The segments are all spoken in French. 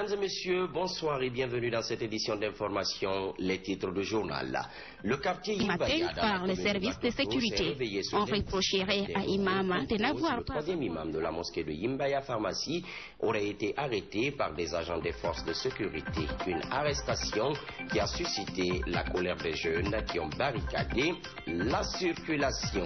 Mesdames et messieurs, bonsoir et bienvenue dans cette édition d'information, les titres du journal. Le quartier Imbaya par les services de sécurité. On reprocherait à Imam de n'avoir pas... Le troisième imam de la mosquée de Imbaya Pharmacie aurait été arrêté par des agents des forces de sécurité. Une arrestation qui a suscité la colère des jeunes qui ont barricadé la circulation.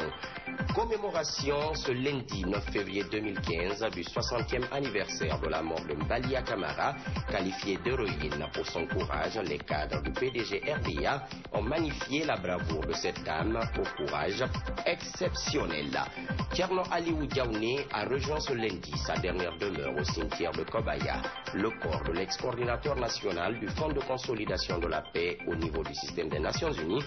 Commémoration ce lundi 9 février 2015 du 60e anniversaire de la mort de Mbalia Camara, qualifiée d'héroïne pour son courage. Les cadres du PDG RDA ont magnifié la bravoure de cette dame au courage exceptionnel. Tierno Aliou Diaouné a rejoint ce lundi sa dernière demeure au cimetière de Kobaya. Le corps de l'ex-coordinateur national du Fonds de consolidation de la paix au niveau du système des Nations Unies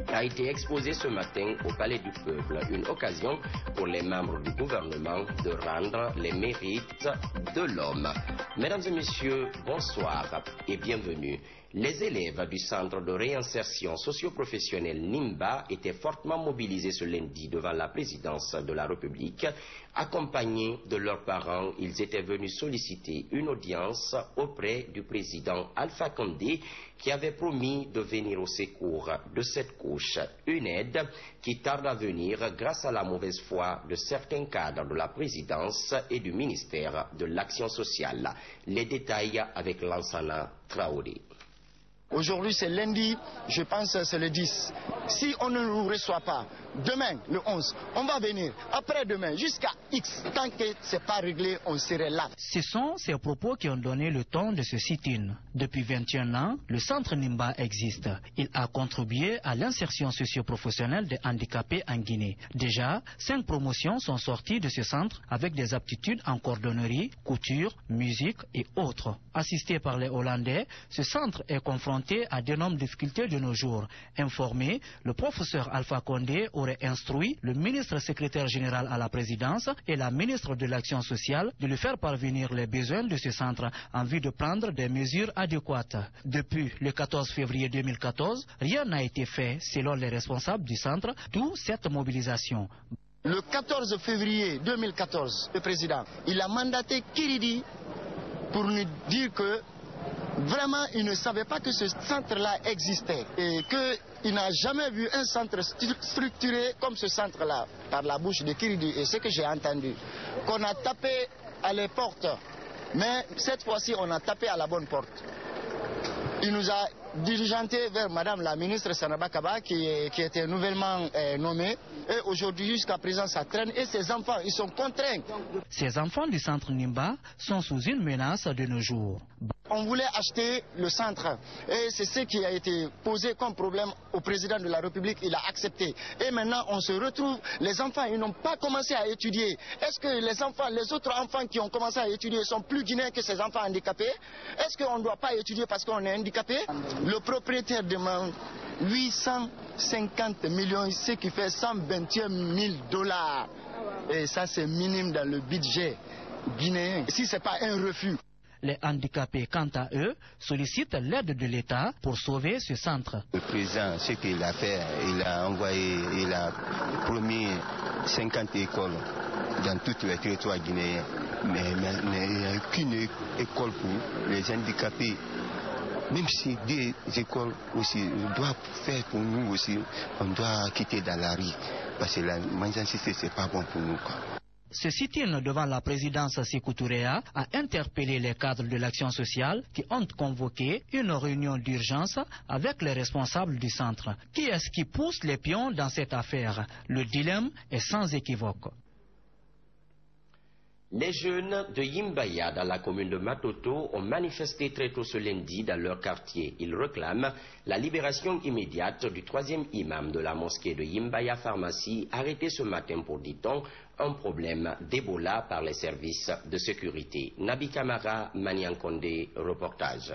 a été exposé ce matin au Palais du Peuple. Une occasion pour les membres du gouvernement de rendre les mérites de l'homme. Mesdames et messieurs, bonsoir et bienvenue. Les élèves du centre de réinsertion socio-professionnelle NIMBA étaient fortement mobilisés ce lundi devant la présidence de la République. Accompagnés de leurs parents, ils étaient venus solliciter une audience auprès du président Alpha Condé qui avait promis de venir au secours de cette couche. Une aide qui tarde à venir grâce à la mauvaise foi de certains cadres de la présidence et du ministère de l'Action sociale. Les détails avec Lansana Traoré. Aujourd'hui c'est lundi, je pense que c'est le 10. Si on ne nous reçoit pas, demain le 11, on va venir. Après-demain, jusqu'à X, tant que ce n'est pas réglé, on serait là. Ce sont ces propos qui ont donné le ton de ce sit-in. Depuis 21 ans, le centre Nimba existe. Il a contribué à l'insertion socio-professionnelle des handicapés en Guinée. Déjà, 5 promotions sont sorties de ce centre avec des aptitudes en cordonnerie, couture, musique et autres. Assisté par les Hollandais, ce centre est confronté à d'énormes difficultés de nos jours. Informé, le professeur Alpha Condé aurait instruit le ministre secrétaire général à la présidence et la ministre de l'Action sociale de lui faire parvenir les besoins de ce centre en vue de prendre des mesures adéquates. Depuis le 14 février 2014, rien n'a été fait selon les responsables du centre, d'où cette mobilisation. Le 14 février 2014, le président, il a mandaté Kiridi pour nous dire que vraiment, il ne savait pas que ce centre-là existait et qu'il n'a jamais vu un centre structuré comme ce centre-là par la bouche de Kiridi. Et ce que j'ai entendu, qu'on a tapé à les portes, mais cette fois-ci, on a tapé à la bonne porte. Il nous a diligenté vers Madame la ministre Sanaba Kaba qui était nouvellement nommée. Et aujourd'hui, jusqu'à présent, ça traîne. Et ses enfants, ils sont contraints. Ces enfants du centre Nimba sont sous une menace de nos jours. On voulait acheter le centre et c'est ce qui a été posé comme problème au président de la République, il a accepté. Et maintenant on se retrouve, les enfants ils n'ont pas commencé à étudier. Est-ce que les autres enfants qui ont commencé à étudier sont plus guinéens que ces enfants handicapés? Est-ce qu'on ne doit pas étudier parce qu'on est handicapé? Le propriétaire demande 850 millions, ce qui fait 121 000 $. Et ça c'est minime dans le budget guinéen. Si ce n'est pas un refus. Les handicapés, quant à eux, sollicitent l'aide de l'État pour sauver ce centre. Le président, ce qu'il a fait, il a promis 50 écoles dans tous les territoires guinéens. Mais il n'y a aucune école pour les handicapés. Même si des écoles aussi, on doit faire pour nous aussi, on doit quitter dans la rue. Parce que la mendicité, ce n'est pas bon pour nous, quoi. Ce sit-in devant la présidence Sékou Touréa a interpellé les cadres de l'action sociale qui ont convoqué une réunion d'urgence avec les responsables du centre. Qui est-ce qui pousse les pions dans cette affaire? Le dilemme est sans équivoque. Les jeunes de Imbaya dans la commune de Matoto ont manifesté très tôt ce lundi dans leur quartier. Ils réclament la libération immédiate du 3e imam de la mosquée de Imbaya Pharmacie, arrêté ce matin pour, dit-on, un problème d'Ebola par les services de sécurité. Nabi Kamara, Maniankondé, reportage.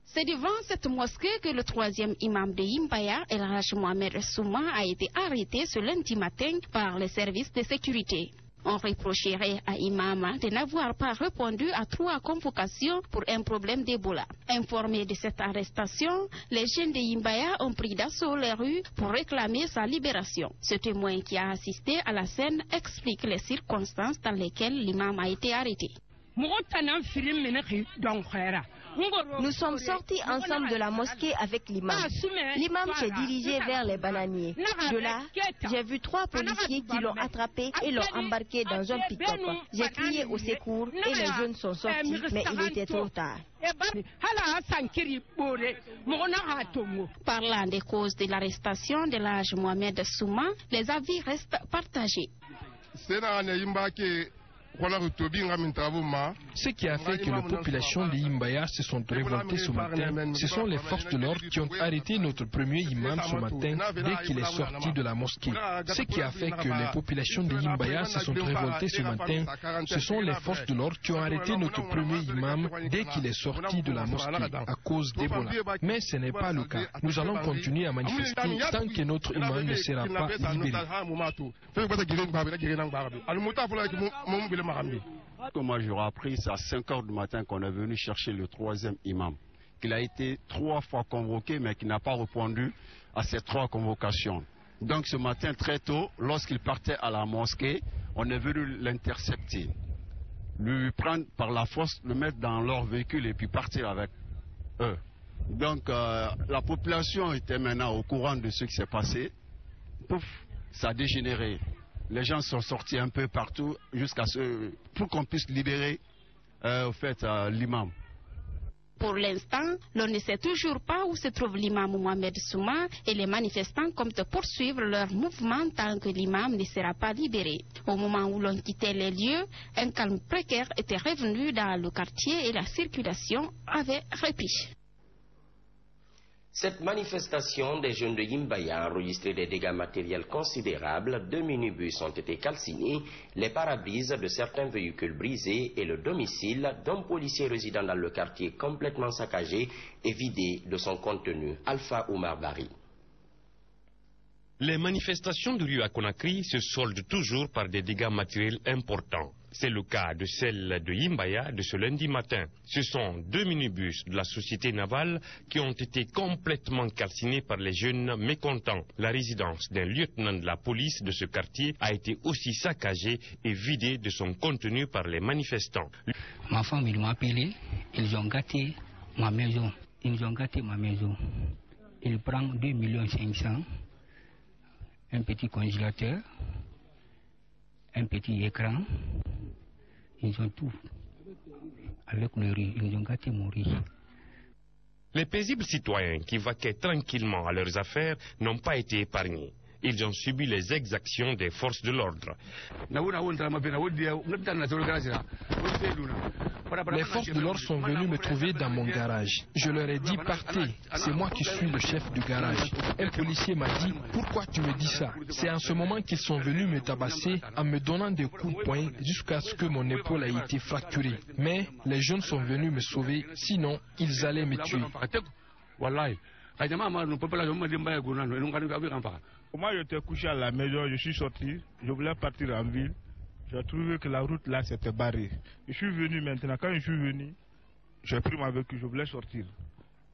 C'est devant cette mosquée que le 3e imam de Imbaya, El Haj Mohamed Souma, a été arrêté ce lundi matin par les services de sécurité. On reprocherait à Imam de n'avoir pas répondu à 3 convocations pour un problème d'Ebola. Informés de cette arrestation, les jeunes de Imbaya ont pris d'assaut les rues pour réclamer sa libération. Ce témoin qui a assisté à la scène explique les circonstances dans lesquelles l'imam a été arrêté. Nous sommes sortis ensemble de la mosquée avec l'imam. L'imam s'est dirigé vers les bananiers. De là, j'ai vu 3 policiers qui l'ont attrapé et l'ont embarqué dans un pick-up. J'ai crié au secours et les jeunes sont sortis, mais il était trop tard. Parlant des causes de l'arrestation de l'âge Mohamed Souma, les avis restent partagés. Ce qui a fait que les populations de Imbaya se sont révoltées ce matin, ce sont les forces de l'ordre qui ont arrêté notre premier imam ce matin dès qu'il est sorti de la mosquée. Ce qui a fait que les populations de Imbaya se sont révoltées ce matin, ce sont les forces de l'ordre qui ont arrêté notre premier imam dès qu'il est sorti de la mosquée à cause d'Ebola. Mais ce n'est pas le cas. Nous allons continuer à manifester tant que notre imam ne sera pas libéré. Moi j'aurais appris, c'est à 5 h du matin qu'on est venu chercher le 3e imam, qu'il a été 3 fois convoqué mais qui n'a pas répondu à ces 3 convocations. Donc ce matin très tôt, lorsqu'il partait à la mosquée, on est venu l'intercepter, lui prendre par la force, le mettre dans leur véhicule et puis partir avec eux. Donc la population était maintenant au courant de ce qui s'est passé. Pouf, ça a dégénéré. Les gens sont sortis un peu partout jusqu'à ce pour qu'on puisse libérer l'imam. Pour l'instant, l'on ne sait toujours pas où se trouve l'imam Mohamed Souma et les manifestants comptent poursuivre leur mouvement tant que l'imam ne sera pas libéré. Au moment où l'on quittait les lieux, un calme précaire était revenu dans le quartier et la circulation avait repris. Cette manifestation des jeunes de Imbaya a enregistré des dégâts matériels considérables. 2 minibus ont été calcinés, les pare-brises de certains véhicules brisés et le domicile d'un policier résidant dans le quartier complètement saccagé et vidé de son contenu. Alpha Oumar Bari. Les manifestations de rue à Conakry se soldent toujours par des dégâts matériels importants. C'est le cas de celle de Imbaya de ce lundi matin. Ce sont 2 minibus de la société navale qui ont été complètement calcinés par les jeunes mécontents. La résidence d'un lieutenant de la police de ce quartier a été aussi saccagée et vidée de son contenu par les manifestants. Ma femme, ils m'ont appelé, ils ont gâté ma maison. Ils prennent 2 500 000, un petit congélateur, un petit écran. Ils ont tout. Avec le riz, ils ont gâté mon riz. Les paisibles citoyens qui vaquaient tranquillement à leurs affaires n'ont pas été épargnés. Ils ont subi les exactions des forces de l'ordre. Les forces de l'ordre sont venues me trouver dans mon garage. Je leur ai dit partez, c'est moi qui suis le chef du garage. Un policier m'a dit pourquoi tu me dis ça? C'est en ce moment qu'ils sont venus me tabasser en me donnant des coups de poing jusqu'à ce que mon épaule ait été fracturée. Mais les jeunes sont venus me sauver, sinon ils allaient me tuer. Moi, j'étais couché à la maison, je suis sorti, je voulais partir en ville. J'ai trouvé que la route là s'était barrée. Je suis venu maintenant, quand je suis venu, j'ai pris ma véhicule, je voulais sortir.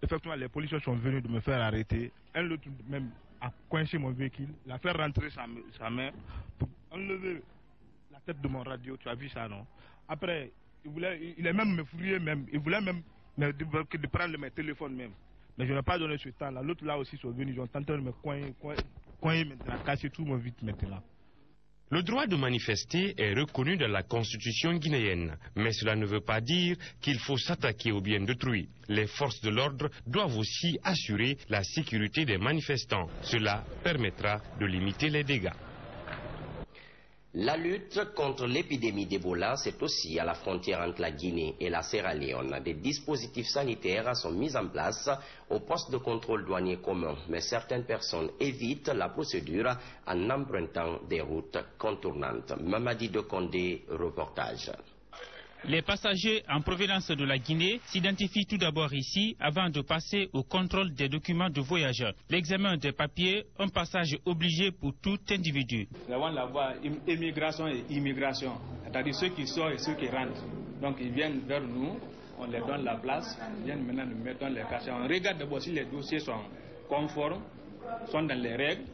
Effectivement, les policiers sont venus de me faire arrêter. Un autre même a coincé mon véhicule, l'a fait rentrer sa main pour enlever la tête de mon radio. Tu as vu ça, non? Après, il est même me fourrier même, il voulait même de prendre mes téléphones même. Mais je n'ai pas donné ce temps-là. L'autre là aussi sont venus, ils ont tenté de me coincer maintenant, casser tout mon vide maintenant. Le droit de manifester est reconnu dans la constitution guinéenne, mais cela ne veut pas dire qu'il faut s'attaquer au bien d'autrui. Les forces de l'ordre doivent aussi assurer la sécurité des manifestants. Cela permettra de limiter les dégâts. La lutte contre l'épidémie d'Ebola, c'est aussi à la frontière entre la Guinée et la Sierra Leone. Des dispositifs sanitaires sont mis en place au poste de contrôle douanier commun, mais certaines personnes évitent la procédure en empruntant des routes contournantes. Mamadi de Condé, reportage. Les passagers en provenance de la Guinée s'identifient tout d'abord ici avant de passer au contrôle des documents de voyageurs. L'examen des papiers, un passage obligé pour tout individu. Nous avons la voie immigration et immigration, c'est-à-dire ceux qui sortent et ceux qui rentrent. Donc ils viennent vers nous, on leur donne la place, ils viennent maintenant nous mettre dans les cachets. On regarde d'abord si les dossiers sont conformes, sont dans les règles.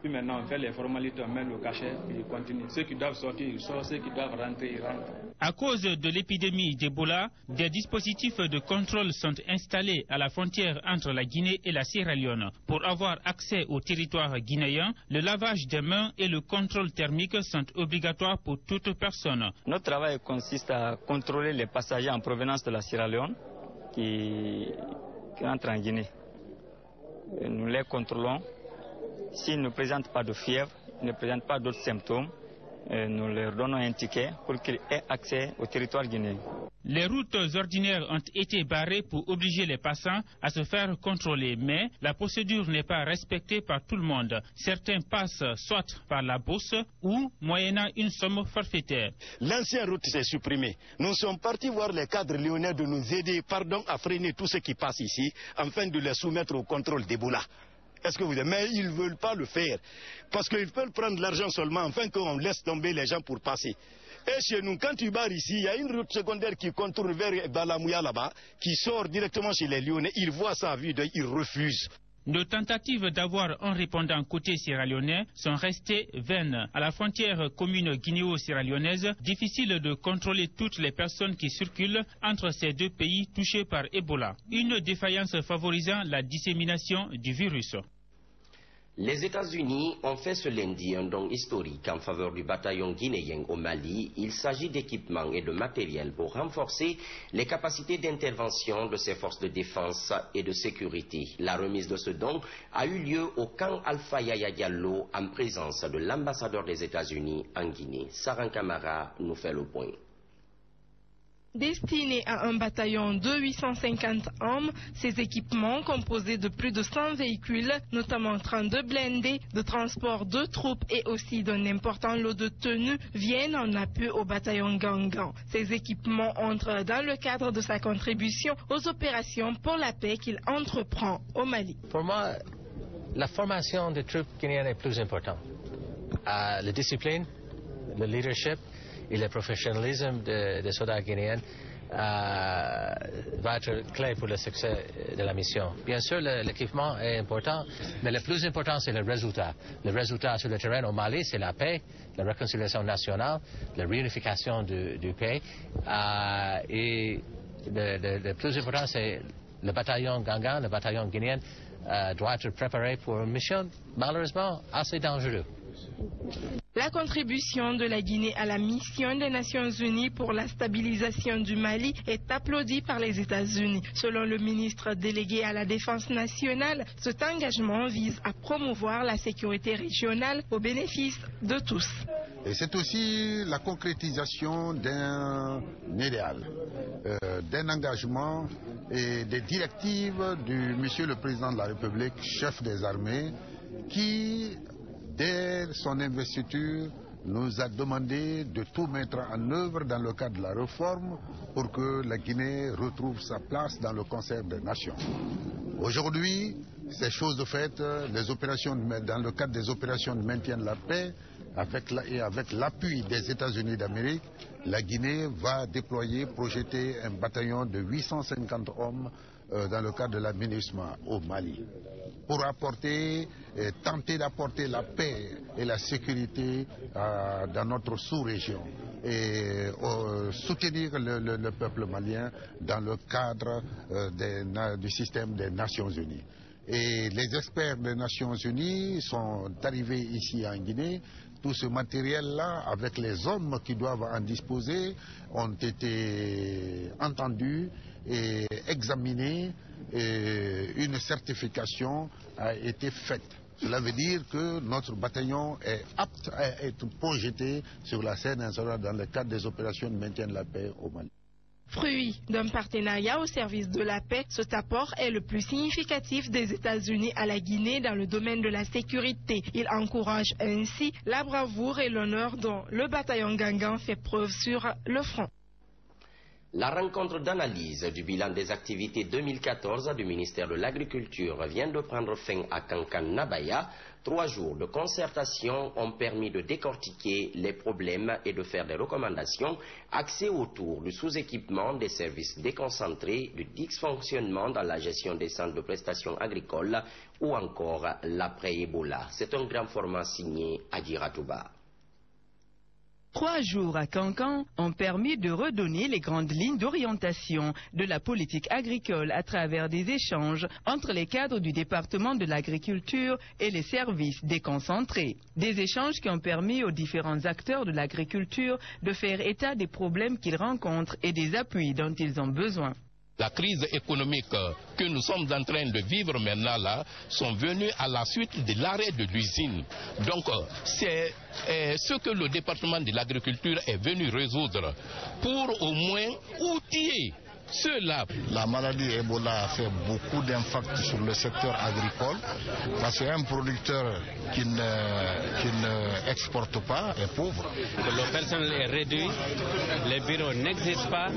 Puis maintenant, on fait les formalités, on met le cachet, puis ils continuent. Ceux qui doivent sortir, ils sortent. Ceux qui doivent rentrer, ils rentrent. À cause de l'épidémie d'Ebola, des dispositifs de contrôle sont installés à la frontière entre la Guinée et la Sierra Leone. Pour avoir accès au territoire guinéen, le lavage des mains et le contrôle thermique sont obligatoires pour toute personne. Notre travail consiste à contrôler les passagers en provenance de la Sierra Leone qui entrent en Guinée. Nous les contrôlons. S'ils ne présentent pas de fièvre, ne présentent pas d'autres symptômes, nous leur donnons un ticket pour qu'ils aient accès au territoire guinéen. Les routes ordinaires ont été barrées pour obliger les passants à se faire contrôler, mais la procédure n'est pas respectée par tout le monde. Certains passent soit par la bourse ou moyennant une somme forfaitaire. L'ancienne route s'est supprimée. Nous sommes partis voir les cadres lyonnais de nous aider, à freiner tout ce qui passe ici, afin de les soumettre au contrôle d'Ebola. Est-ce que vous aimez? Mais ils ne veulent pas le faire. Parce qu'ils veulent prendre l'argent seulement, afin qu'on laisse tomber les gens pour passer. Et chez nous, quand tu barres ici, il y a une route secondaire qui contourne vers Balamouya là-bas, qui sort directement chez les Lyonnais. Ils voient ça à vue d'œil, ils refusent. Nos tentatives d'avoir un répondant côté sierra-léonais sont restées vaines. À la frontière commune guinéo-sierra-léonaise, difficile de contrôler toutes les personnes qui circulent entre ces deux pays touchés par Ebola. Une défaillance favorisant la dissémination du virus. Les États-Unis ont fait ce lundi un don historique en faveur du bataillon guinéen au Mali. Il s'agit d'équipements et de matériel pour renforcer les capacités d'intervention de ces forces de défense et de sécurité. La remise de ce don a eu lieu au camp Alpha Yaya Diallo en présence de l'ambassadeur des États-Unis en Guinée. Saran Kamara nous fait le point. Destiné à un bataillon de 850 hommes, ces équipements composés de plus de 100 véhicules, notamment 32 blindés, de transport de troupes et aussi d'un important lot de tenues, viennent en appui au bataillon Gangan. Ces équipements entrent dans le cadre de sa contribution aux opérations pour la paix qu'il entreprend au Mali. Pour moi, la formation des troupes guinéennes est plus importante. La discipline, le leadership et le professionnalisme des soldats guinéens va être clé pour le succès de la mission. Bien sûr, l'équipement est important, mais le plus important, c'est le résultat. Le résultat sur le terrain au Mali, c'est la paix, la réconciliation nationale, la réunification du pays. Et le plus important, c'est le bataillon Gangan, le bataillon guinéen, doit être préparé pour une mission, malheureusement, assez dangereuse. La contribution de la Guinée à la mission des Nations Unies pour la stabilisation du Mali est applaudie par les États-Unis. Selon le ministre délégué à la Défense nationale, cet engagement vise à promouvoir la sécurité régionale au bénéfice de tous. Et c'est aussi la concrétisation d'un idéal, d'un engagement et des directives du Monsieur le Président de la République, chef des armées, qui, dès son investiture, nous a demandé de tout mettre en œuvre dans le cadre de la réforme pour que la Guinée retrouve sa place dans le concert des nations. Aujourd'hui, c'est chose de faite, dans le cadre des opérations de maintien de la paix, avec l'appui des États-Unis d'Amérique, la Guinée va projeter un bataillon de 850 hommes dans le cadre de la MINUSMA au Mali, pour tenter d'apporter la paix et la sécurité dans notre sous-région et soutenir le peuple malien dans le cadre du système des Nations Unies. Et les experts des Nations Unies sont arrivés ici en Guinée. Tout ce matériel-là, avec les hommes qui doivent en disposer, ont été entendus et examinés, et une certification a été faite. Cela veut dire que notre bataillon est apte à être projeté sur la scène internationale dans le cadre des opérations de maintien de la paix au Mali. Fruit d'un partenariat au service de la paix, cet apport est le plus significatif des États-Unis à la Guinée dans le domaine de la sécurité. Il encourage ainsi la bravoure et l'honneur dont le bataillon Gangan fait preuve sur le front. La rencontre d'analyse du bilan des activités 2014 du ministère de l'Agriculture vient de prendre fin à Kankan-Nabaya. 3 jours de concertation ont permis de décortiquer les problèmes et de faire des recommandations axées autour du sous-équipement des services déconcentrés, du dysfonctionnement dans la gestion des centres de prestations agricoles ou encore l'après-Ebola. C'est un grand format signé Adjira Touba. 3 jours à Kankan ont permis de redonner les grandes lignes d'orientation de la politique agricole à travers des échanges entre les cadres du département de l'agriculture et les services déconcentrés. Des échanges qui ont permis aux différents acteurs de l'agriculture de faire état des problèmes qu'ils rencontrent et des appuis dont ils ont besoin. La crise économique que nous sommes en train de vivre maintenant là sont venues à la suite de l'arrêt de l'usine. Donc c'est ce que le département de l'agriculture est venu résoudre pour au moins outiller ceux-là. La maladie Ebola a fait beaucoup d'impact sur le secteur agricole parce qu'un producteur qui ne exporte pas est pauvre. Le personnel est réduit, les bureaux n'existent pas,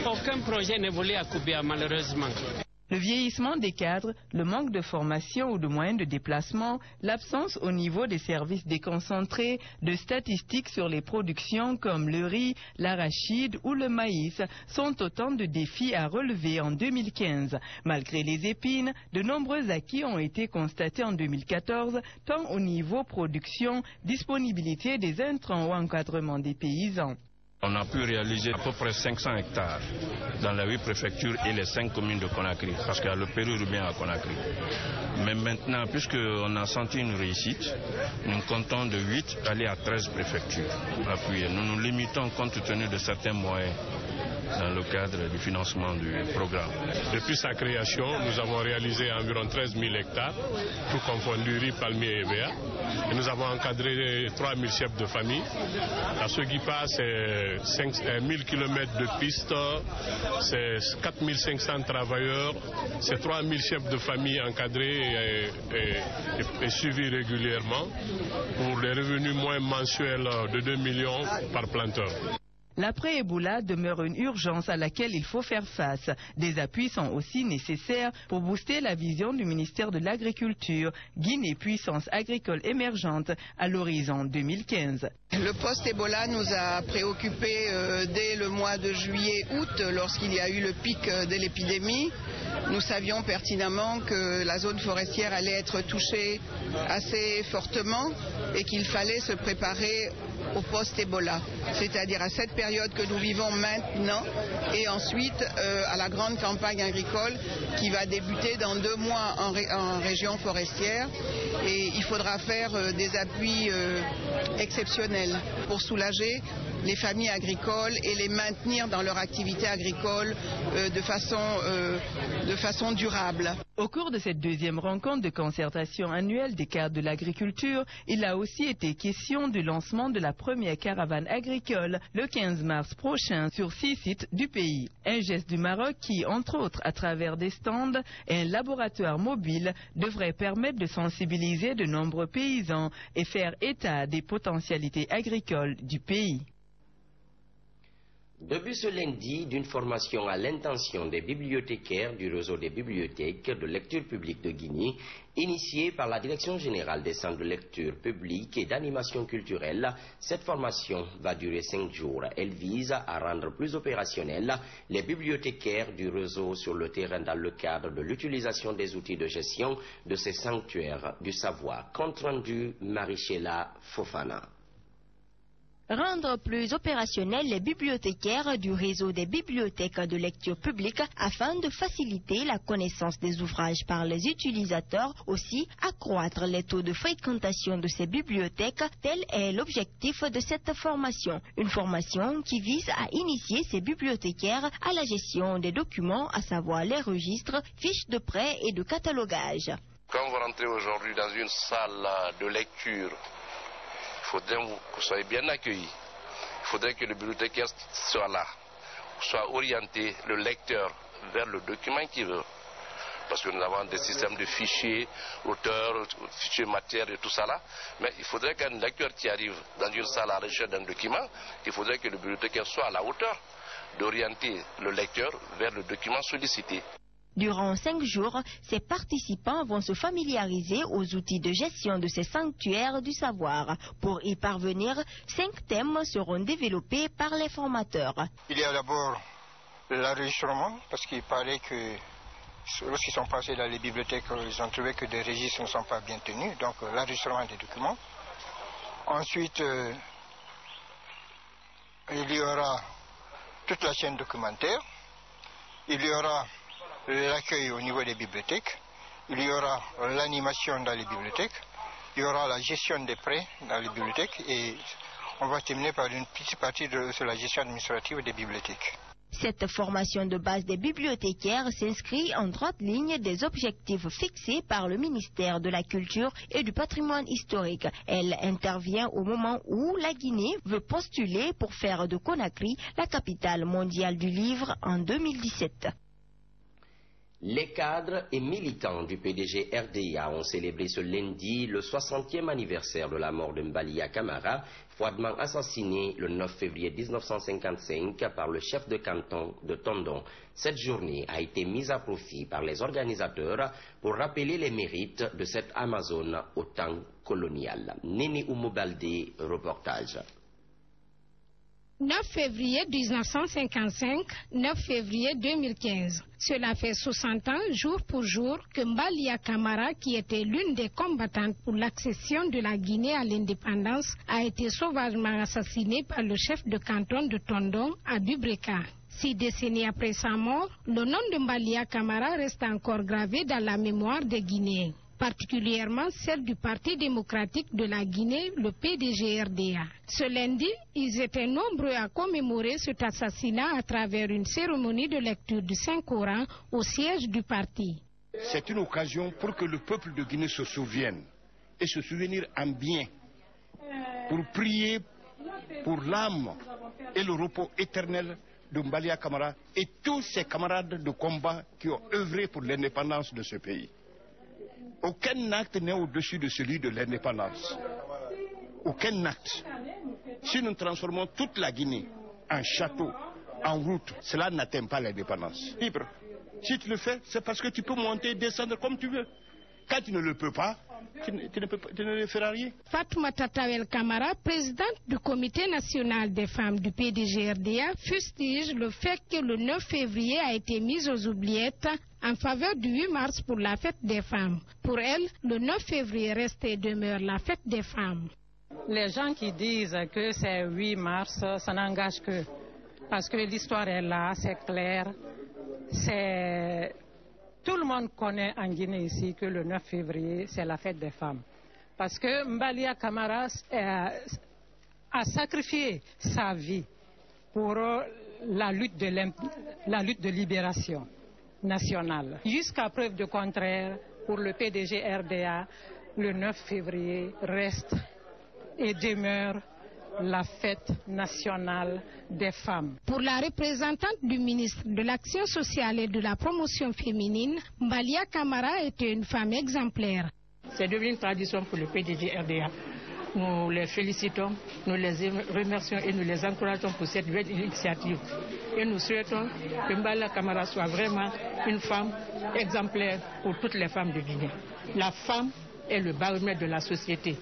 aucun projet n'évolue à Koubia malheureusement. Le vieillissement des cadres, le manque de formation ou de moyens de déplacement, l'absence au niveau des services déconcentrés de statistiques sur les productions comme le riz, l'arachide ou le maïs sont autant de défis à relever en 2015. Malgré les épines, de nombreux acquis ont été constatés en 2014, tant au niveau production, disponibilité des intrants ou encadrement des paysans. On a pu réaliser à peu près 500 hectares dans les 8 préfectures et les 5 communes de Conakry, parce qu'il y a le périurbain à Conakry. Mais maintenant, puisqu'on a senti une réussite, nous comptons de 8 aller à 13 préfectures appuyées. Nous nous limitons compte tenu de certains moyens dans le cadre du financement du programme. Depuis sa création, nous avons réalisé environ 13 000 hectares, tout confondu riz, palmier et EVA. Et nous avons encadré 3 000 chefs de famille. À ce qui passe, c'est 1000 km de pistes, c'est 4 500 travailleurs, c'est 3 000 chefs de famille encadrés et suivis régulièrement pour les revenus moins mensuels de 2 millions par planteur. L'après-Ebola demeure une urgence à laquelle il faut faire face. Des appuis sont aussi nécessaires pour booster la vision du ministère de l'Agriculture, Guinée puissance agricole émergente à l'horizon 2015. Le post-Ebola nous a préoccupés dès le mois de juillet-août, lorsqu'il y a eu le pic de l'épidémie. Nous savions pertinemment que la zone forestière allait être touchée assez fortement et qu'il fallait se préparer au post-Ebola, c'est-à-dire à cette période que nous vivons maintenant et ensuite à la grande campagne agricole qui va débuter dans 2 mois en région forestière, et il faudra faire des appuis exceptionnels pour soulager les familles agricoles et les maintenir dans leur activité agricole de façon durable. Au cours de cette 2e rencontre de concertation annuelle des cadres de l'agriculture, il a aussi été question du lancement de la première caravane agricole le 15 mars prochain sur 6 sites du pays. Un geste du Maroc qui, entre autres à travers des stands et un laboratoire mobile, devrait permettre de sensibiliser de nombreux paysans et faire état des potentialités agricoles du pays. Depuis ce lundi, d'une formation à l'intention des bibliothécaires du réseau des bibliothèques de lecture publique de Guinée, initiée par la Direction générale des centres de lecture publique et d'animation culturelle, cette formation va durer 5 jours. Elle vise à rendre plus opérationnels les bibliothécaires du réseau sur le terrain dans le cadre de l'utilisation des outils de gestion de ces sanctuaires du savoir. Compte rendu Marichela Fofana. Rendre plus opérationnels les bibliothécaires du réseau des bibliothèques de lecture publique afin de faciliter la connaissance des ouvrages par les utilisateurs, aussi accroître les taux de fréquentation de ces bibliothèques, tel est l'objectif de cette formation. Une formation qui vise à initier ces bibliothécaires à la gestion des documents, à savoir les registres, fiches de prêt et de catalogage. Quand vous rentrez aujourd'hui dans une salle de lecture, il faudrait que vous soyez bien accueillis. Il faudrait que le bibliothécaire soit là, soit orienté, le lecteur, vers le document qu'il veut. Parce que nous avons des systèmes de fichiers, auteurs, fichiers matière et tout ça là. Mais il faudrait qu'un lecteur qui arrive dans une salle à la recherche d'un document, il faudrait que le bibliothécaire soit à la hauteur. d'orienter le lecteur vers le document sollicité. Durant 5 jours, ces participants vont se familiariser aux outils de gestion de ces sanctuaires du savoir. Pour y parvenir, 5 thèmes seront développés par les formateurs. Il y a d'abord l'enregistrement, parce qu'il paraît que lorsqu'ils sont passés dans les bibliothèques, ils ont trouvé que des registres ne sont pas bien tenus, donc l'enregistrement des documents. Ensuite, il y aura toute la chaîne documentaire, il y aura l'accueil au niveau des bibliothèques, il y aura l'animation dans les bibliothèques, il y aura la gestion des prêts dans les bibliothèques et on va terminer par une petite partie sur la gestion administrative des bibliothèques. Cette formation de base des bibliothécaires s'inscrit en droite ligne des objectifs fixés par le ministère de la Culture et du Patrimoine historique. Elle intervient au moment où la Guinée veut postuler pour faire de Conakry la capitale mondiale du livre en 2017. Les cadres et militants du PDG RDA ont célébré ce lundi le 60e anniversaire de la mort de Mbalia Camara, froidement assassiné le 9 février 1955 par le chef de canton de Tondon. Cette journée a été mise à profit par les organisateurs pour rappeler les mérites de cette Amazone au temps colonial. Néné Oumobalde, reportage. 9 février 1955, 9 février 2015. Cela fait 60 ans, jour pour jour, que Mbalia Camara, qui était l'une des combattantes pour l'accession de la Guinée à l'indépendance, a été sauvagement assassinée par le chef de canton de Tondon à Dubreka. 6 décennies après sa mort, le nom de Mbalia Camara reste encore gravé dans la mémoire des Guinéens, particulièrement celle du Parti démocratique de la Guinée, le PDG-RDA. Ce lundi, ils étaient nombreux à commémorer cet assassinat à travers une cérémonie de lecture du Saint-Coran au siège du parti. C'est une occasion pour que le peuple de Guinée se souvienne, et se souvenir en bien, pour prier pour l'âme et le repos éternel de Mbalia Camara et tous ses camarades de combat qui ont œuvré pour l'indépendance de ce pays. Aucun acte n'est au-dessus de celui de l'indépendance. Aucun acte. Si nous transformons toute la Guinée en château, en route, cela n'atteint pas l'indépendance. Libre. Si tu le fais, c'est parce que tu peux monter et descendre comme tu veux. Quand tu ne le peux pas, tu ne le feras rien. Fatoumata Tawel Camara, présidente du comité national des femmes du PDG-RDA, fustige le fait que le 9 février a été mis aux oubliettes en faveur du 8 mars pour la fête des femmes. Pour elle, le 9 février reste et demeure la fête des femmes. Les gens qui disent que c'est 8 mars, ça n'engage que. Parce que l'histoire est là, c'est clair. Tout le monde connaît en Guinée ici que le 9 février, c'est la fête des femmes. Parce que Mbalia Camara a sacrifié sa vie pour la lutte de libération nationale. Jusqu'à preuve de contraire, pour le PDG RDA, le 9 février reste et demeure la fête nationale des femmes. Pour la représentante du ministre de l'Action sociale et de la promotion féminine, Mbalia Camara était une femme exemplaire. C'est devenu une tradition pour le PDG RDA. Nous les félicitons, nous les remercions et nous les encourageons pour cette belle initiative. Et nous souhaitons que Mbalia Camara soit vraiment une femme exemplaire pour toutes les femmes de Guinée. La femme est le baromètre de la société.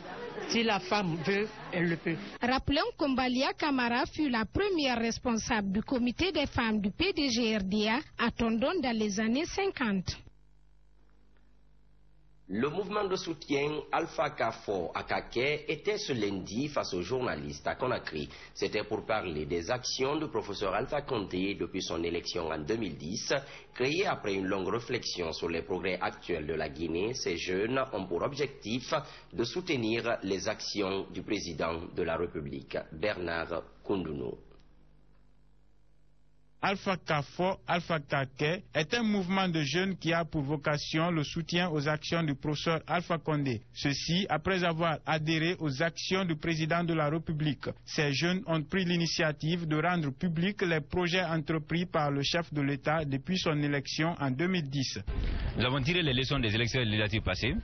Si la femme veut, elle le peut. Rappelons que Mbalia Camara fut la première responsable du comité des femmes du PDG-RDA à Tondon dans les années 50. Le mouvement de soutien Alpha Kafo à Kaké était ce lundi face aux journalistes à Conakry. C'était pour parler des actions du professeur Alpha Condé depuis son élection en 2010. Créé après une longue réflexion sur les progrès actuels de la Guinée, ces jeunes ont pour objectif de soutenir les actions du président de la République, Bernard Koundounou. Alpha Kafo, Alpha Kaké est un mouvement de jeunes qui a pour vocation le soutien aux actions du professeur Alpha Condé. Ceci après avoir adhéré aux actions du président de la République. Ces jeunes ont pris l'initiative de rendre publics les projets entrepris par le chef de l'État depuis son élection en 2010. Nous avons tiré les leçons des élections législatives passées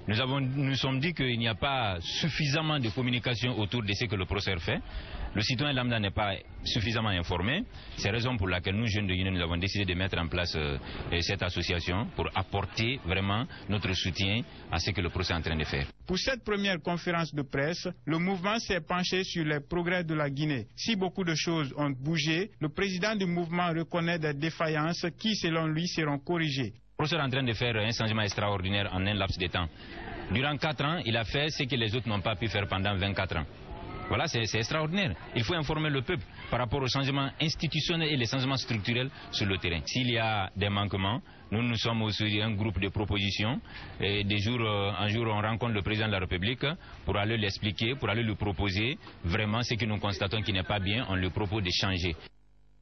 Nous sommes dit qu'il n'y a pas suffisamment de communication autour de ce que le procès fait. Le citoyen lambda n'est pas suffisamment informé. C'est la raison pour laquelle nous, jeunes de Guinée, nous avons décidé de mettre en place cette association pour apporter vraiment notre soutien à ce que le procès est en train de faire. Pour cette première conférence de presse, le mouvement s'est penché sur les progrès de la Guinée. Si beaucoup de choses ont bougé, le président du mouvement reconnaît des défaillances qui, selon lui, seront corrigées. Le professeur est en train de faire un changement extraordinaire en un laps de temps. Durant 4 ans, il a fait ce que les autres n'ont pas pu faire pendant 24 ans. Voilà, c'est extraordinaire. Il faut informer le peuple par rapport aux changements institutionnels et les changements structurels sur le terrain. S'il y a des manquements, nous sommes aussi un groupe de propositions. Et de jour en jour, on rencontre le président de la République pour aller l'expliquer, pour aller lui proposer vraiment ce que nous constatons qui n'est pas bien. On lui propose de changer.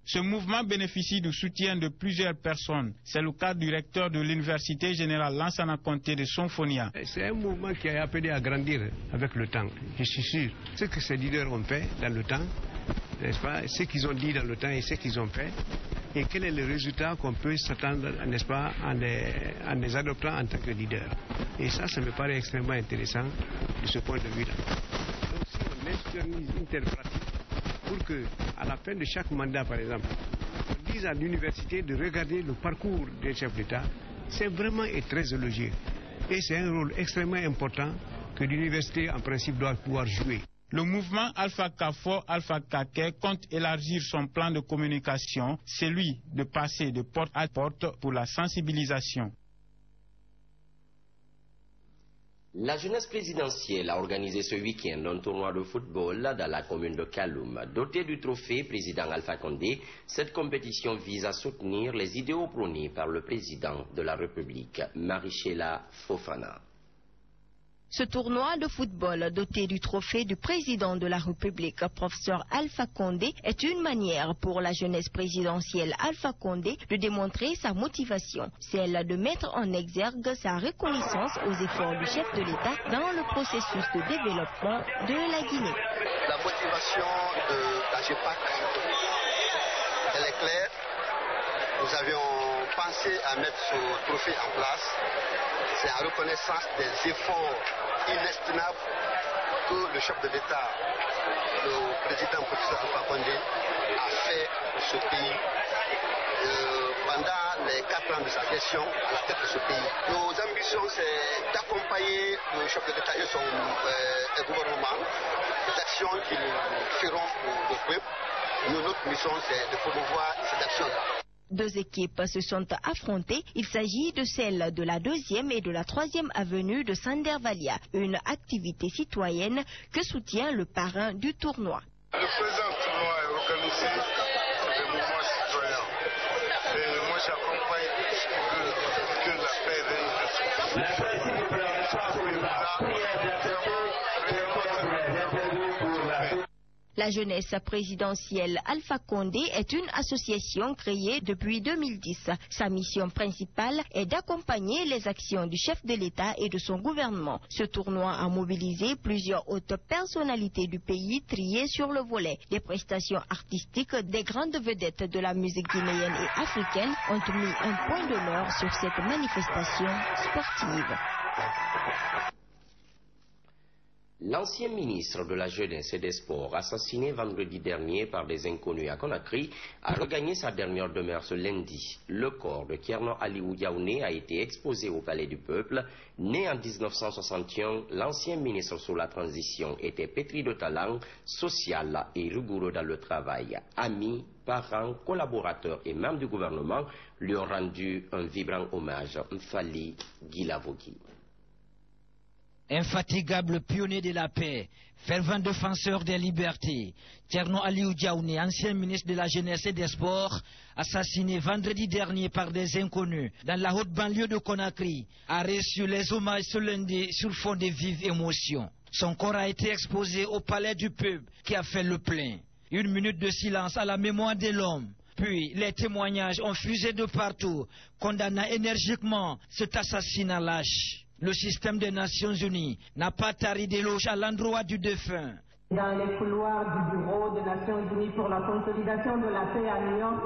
Ce mouvement bénéficie du soutien de plusieurs personnes. C'est le cas du recteur de l'Université générale Lansana Conté de Sonfonia. C'est un mouvement qui est appelé à grandir avec le temps. Je suis sûr. Ce que ces leaders ont fait dans le temps, n'est-ce pas, ce qu'ils ont dit dans le temps et ce qu'ils ont fait, et quel est le résultat qu'on peut s'attendre, n'est-ce pas, en les adoptant en tant que leaders. Et ça me paraît extrêmement intéressant de ce point de vue-là. Donc si on externise une telle pratique, pour qu'à la fin de chaque mandat, par exemple, on dise à l'université de regarder le parcours des chefs d'État, c'est vraiment très élogieux. Et c'est un rôle extrêmement important que l'université, en principe, doit pouvoir jouer. Le mouvement Alpha Kafo Alpha Kake compte élargir son plan de communication, celui de passer de porte à porte pour la sensibilisation. La jeunesse présidentielle a organisé ce week-end un tournoi de football dans la commune de Kaloum. Doté du trophée président Alpha Condé, cette compétition vise à soutenir les idéaux prônés par le président de la République, Marichela Fofana. Ce tournoi de football doté du trophée du président de la République, professeur Alpha Condé, est une manière pour la jeunesse présidentielle Alpha Condé de démontrer sa motivation, celle de mettre en exergue sa reconnaissance aux efforts du chef de l'État dans le processus de développement de la Guinée. La motivation de la GEPAC, elle est claire. Nous avions pensé à mettre ce trophée en place. C'est en reconnaissance des efforts inestimables que le chef de l'État, le président professeur Alpha Condé, a fait pour ce pays pendant les 4 ans de sa gestion à la tête de ce pays. Nos ambitions, c'est d'accompagner le chef de l'État et son gouvernement, les actions qu'ils feront pour le peuple. Notre mission, c'est de promouvoir ces actions-là. 2 équipes se sont affrontées. Il s'agit de celle de la 2e et de la 3e avenue de Sandervalia, une activité citoyenne que soutient le parrain du tournoi. Le présent tournoi est organisé par des mouvements citoyens. Et moi j'accompagne tout ce qui veut que la paix règne. La jeunesse présidentielle Alpha Condé est une association créée depuis 2010. Sa mission principale est d'accompagner les actions du chef de l'État et de son gouvernement. Ce tournoi a mobilisé plusieurs hautes personnalités du pays triées sur le volet. Des prestations artistiques des grandes vedettes de la musique guinéenne et africaine ont mis un point d'honneur sur cette manifestation sportive. L'ancien ministre de la Jeunesse et des Sports, assassiné vendredi dernier par des inconnus à Conakry, a regagné sa dernière demeure ce lundi. Le corps de Thierno Aliou Diaouné a été exposé au Palais du Peuple. Né en 1961, l'ancien ministre sous la transition était pétri de talent, social et rigoureux dans le travail. Amis, parents, collaborateurs et membres du gouvernement lui ont rendu un vibrant hommage. Mfali Guilavogui. Infatigable pionnier de la paix, fervent défenseur des libertés, Thierno Aliou Diaouné, ancien ministre de la Jeunesse et des Sports, assassiné vendredi dernier par des inconnus dans la haute banlieue de Conakry, a reçu les hommages ce lundi sur fond de vives émotions. Son corps a été exposé au Palais du Peuple qui a fait le plein. 1 minute de silence à la mémoire de l'homme. Puis les témoignages ont fusé de partout, condamnant énergiquement cet assassinat lâche. Le système des Nations Unies n'a pas tari d'éloges à l'endroit du défunt. Dans les couloirs du Bureau des Nations Unies pour la consolidation de la paix à New York,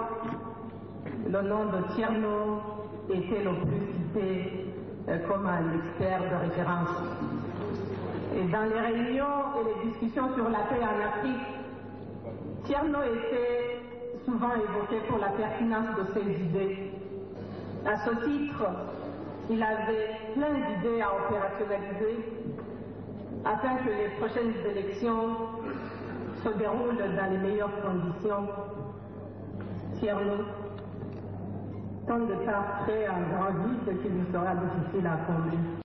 le nom de Thierno était le plus cité comme un expert de référence. Et dans les réunions et les discussions sur la paix en Afrique, Tierno était souvent évoqué pour la pertinence de ses idées. À ce titre, il avait plein d'idées à opérationnaliser afin que les prochaines élections se déroulent dans les meilleures conditions. Tierno, tant de temps crée un grand vide qui lui sera difficile à combler.